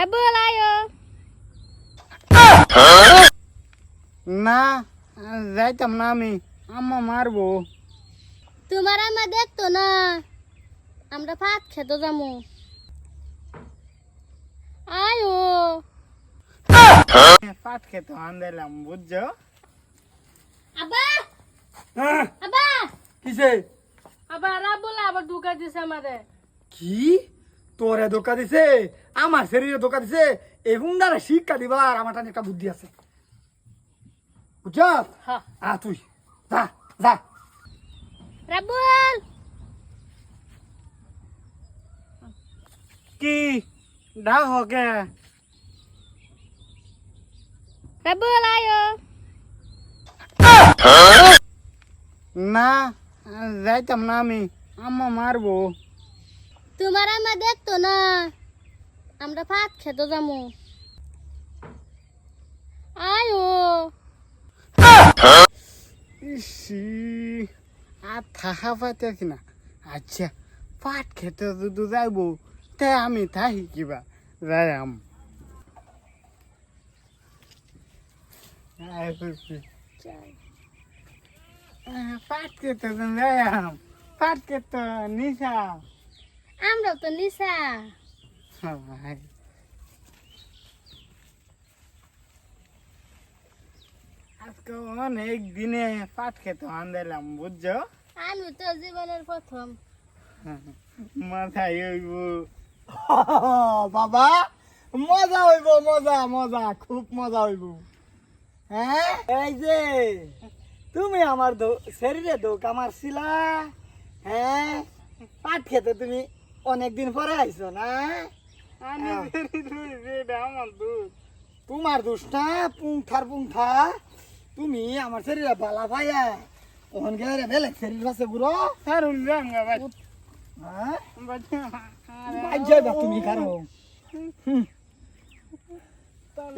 রাবুল আয়ো না যাইতাম না আমি আম্মা মারবো। তোমার আমা দেখতো না, আমরা ভাত খেতে যাবো। আয়ো পাট খেতে আন্দাইলাম বুঝছো। আব্বা হ্যাঁ, আব্বা কিসে আবার রাবুল আবার ঢুকা দিছে আমারে। কি তোরে ধোকা দিছে? আমার শরীরে ধোকা দিছে। এই হুন্ডারে শিক্ষা দিবার আমার টানে একটা বুদ্ধি আছে বুঝছ। হ্যাঁ তুই যা যা। রাবুল কি ডা হকে রাবুল আয়ো না যাইতাম না আমি আম্মা মারবো। তোমার আমা দেখতো না, আমরা ভাত খেতে যাবো। আয়ো ইসি আর থাকা পাইতেছি না। আচ্ছা পাট খেতে যদি যাইবো তে আমি থাকি কিবা যাইম। পাট খেতে যাইম, পাট খেতে নিশা। আমরাও তো নিশা। আজকে অনেক দিনে পাট খেতে আন্দাইলাম বুঝছো। আমি তো জীবনের প্রথম। মাথায় হইব বাবা, মজা হইব, মজা মজা খুব মজা হইব। হ্যাঁ এই যে তুমি আমার শরীরে ধোকা মারছিলা। হ্যাঁ পাট খেতে তুমি অনেকদিন পরে আইছো না। তোমার দোষ না, পুংঠার পুংঠা। তুমি আমার শরীরে বালা পাইয়া ওখান গেলে বেলেগ শরীর আছে বুড়ো। তুমি কারো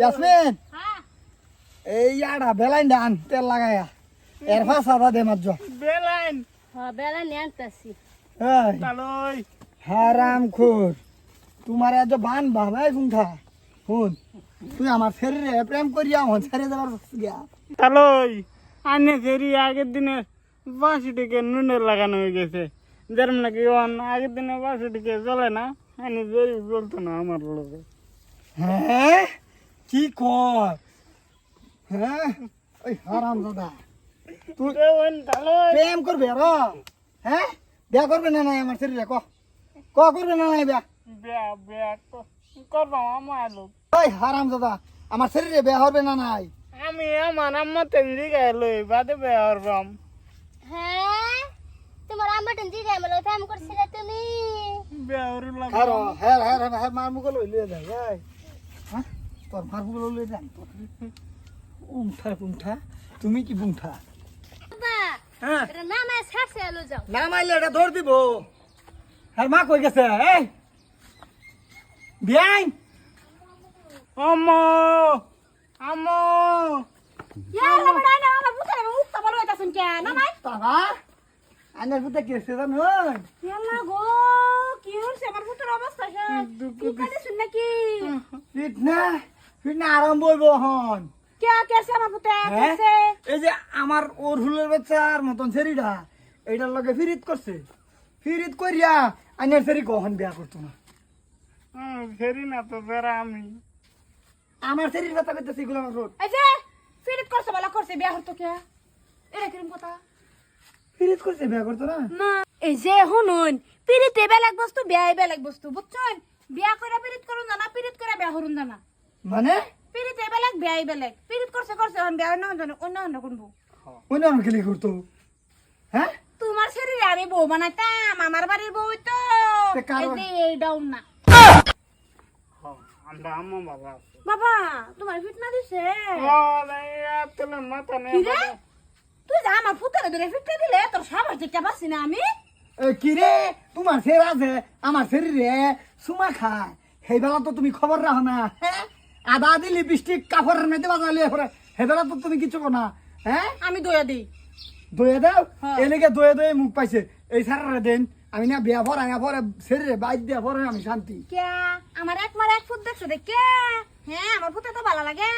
ইয়াসমিন এই আড়া বেলাইন ডান তেল লাগায়া এর ফাঁসা দে মাঝ বেলাইন। হ্যাঁ বেলা নিয়ে আনতেছি। হারাম খোর তোমার এত বান বাবাই গুঙ্ঠা শুন তুই আমার শরীরে প্রেম করিয়া আমার ছেড়ে যাবার গিয়া তালই আনে ফেরি আগের দিনে 62 নুনের লাগানো হয়ে গেছে। যেরম নাকি আগের দিনে 62 চলে না, আনে ফেরি চলতো না আমার লোকে। হ্যাঁ কি কর? হ্যাঁ ওই হারাম দাদা তুই প্রেম করবে আর হ্যাঁ বিয়া করবে না নাই আমার শরীরে ক করবে না নাই বিয়া করবো আমার লোক। ওই হারাম দাদা আমার শরীরে বিয়া হবে না নাই? আমি আমার আম্মা তেন্দি গাইলই বাদে বিয়া করবাম। হ্যাঁ তোমার আম্মাটা জিগায় আমার প্রেম করছিলে তুমি। বিয়া হরু লাগা আরো হ্যাঁ হ্যাঁ হ্যাঁ মার মুখ লইলে যাই এই হ্যাঁ তোর মার মুখ লইলে যাই তোর উমঠা কুমঠা তুমি কি বুমঠা। বাবা হ্যাঁ এটা নামায় ছাড়ছে এলো যাও। না মাইলে এটা ধর দিব। আর মা কই গেছে? এই বিয়াইন আম্মা আম্মা ইয়ার বড়াই না আমার বুকে মুক্তা বড় হইতাছুন কে নামাই। বাবা আনার পুতে কেছে জানো? ইয়াল্লা গো কি হইছে আমার পুতের অবস্থা সব কি কাটিছুন নাকি? ফিটনা আরম্ভ হইব হন। কে কেছে আমার পুতে কেছে? এই যে আমার ওর হুলের বাচ্চার মতন সেরিডা এইটার লগে ফিরিত করছে। ফিরিত করিয়া আইনার সেরি কখন বিয়া করতো না। সেরি না তো যারা আমি আমার সেরির কথা কইতেছি এগুলো আমার রোড। এই যে ফিরিত করছে বলা করছে বিয়া হতো কে? এরা কিরম কথা? ফিরিত করছে বিয়া করতো না। না এই যে শুনুন পিরিতে বেলেগ বস্তু বিয়াই বেলেগ বস্তু বুঝছেন? বিয়া করে পিরিত করুন না, পিরিত করে বিয়া হরুন না। মানে পিরিতে বেলেগ বিয়াই বেলেগ। পিরিত করছে করছে এখন বিয়া না জানো অন্য অন্য কোনবো। অন্য অন্য খেলি করতো। হ্যাঁ তোমার শরীরে আমি বউ বানাইতাম, আমার বাড়ির বউ তো এই যে এই ডাউন না। আমরা আম্মা বাবা বাবা তোমার ফিটনা দিছে। ও লাইয়া তোর মাথা নে। কি রে তুই যা আমার ফুটারে ধরে ফিটনা দিলে তোর সাবাস দেখতে পাচ্ছি না আমি। কি রে তোমার সেরা আছে আমার শরীরে সুমা খায় সেই বেলা তো তুমি খবর রাখো না। হ্যাঁ আদা দি লিপস্টিক কাপড়ের মেয়েতে বাজালে সেই বেলা তো তুমি কিছু না। হ্যাঁ আমি দয়া দিই। দয়ে দাও হ্যাঁ। এলেকে দয়ে দয়ে মুখ পাইছে এই সারা দেন আমি না বিয়া পরে ছেড়ে বাইর দিয়া পরে আমি শান্তি। কে আমার এক মার এক ফুট দেখছো দে কে? হ্যাঁ আমার ফুটে তো ভালো লাগে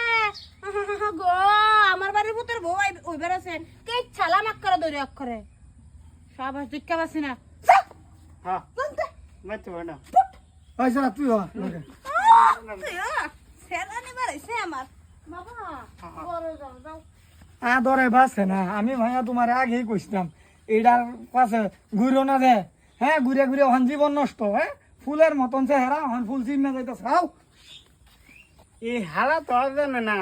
গো। আমার বাড়ির ফুটের বউ ওই বেড়াছেন কে ছালা মাক করে দৌড়ে অক্ষরে সব দিক্কা পাচ্ছি না। হ্যাঁ মারতে পারে না ওই সারা তুই হ লগে। সেরানি বাড়াইছে আমার বাবা বড় যাও যাও। ধরে বাসছে না আমি ভাইয়া তোমার আগেই কইছিলাম এইটার কাছে ঘুরো না দে। হ্যাঁ ঘুরে ঘুরে হন জীবন নষ্ট। হ্যাঁ ফুলের মতন চেহারা হন ফুল চিন্না যাইতেছে। আও এই হারা তো জানে না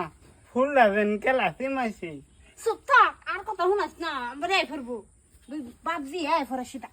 ফুল লাগেন কেলা সিমাইছি চুপ থাক আর কথা শুনাস না আমরা আই ফেরবো বাদ দিয়ে আয় ফরাসিটা।